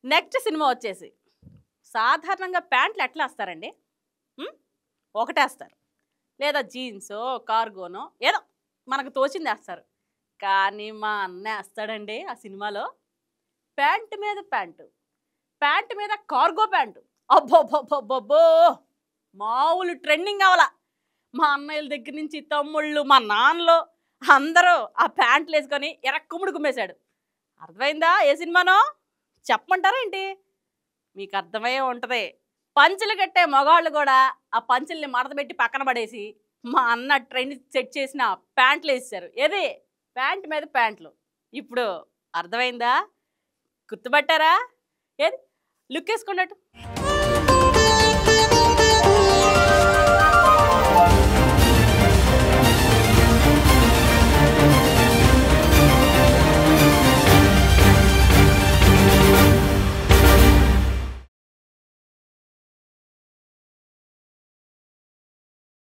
Next cinema వచ్చేసి సాధారణంగా ప్యాంట్లు ఎట్లా వేస్తారండి? హ్మ్. ఒకటేస్తారు. లేదా జీన్సో, కార్గోనో ఏదో మనకు తోచింది ఏస్తారు. కానీ మా అన్న ఏస్తాడండి ఆ సినిమాలో ప్యాంట్ మీద ప్యాంటు, ప్యాంట్ మీద కార్గో ప్యాంటు. అబ్బబ్బబ్బబ్బబ్బో! మామూలు ట్రెండింగ్ అవ్వల. మా అన్నయ్యల దగ్గర నుంచి తమ్ముళ్ళు, మా నాన్నలు అందరూ ఆ ప్యాంట్లేసుకొని ఎరక్కుముడు కుమ్మేశాడు. అర్థమైందా ఏ సినిమానో? చెప్పమంటారా ఏంటి? మీకు అర్థమయ్యే ఉంటది. పంచెలు కట్టే మగాళ్ళు గూడా ఆ పంచెల్ని మడతబెట్టి పక్కన పడేసి, మా అన్న ట్రెండ్ సెట్ చేసిన ప్యాంట్లేసేశారు. ఏది? ప్యాంట్ మీద ప్యాంట్లు. ఇప్పుడు అర్థమైందా? గుర్తుపట్టారా? ఏది? లుక్కేసుకోండి అటు.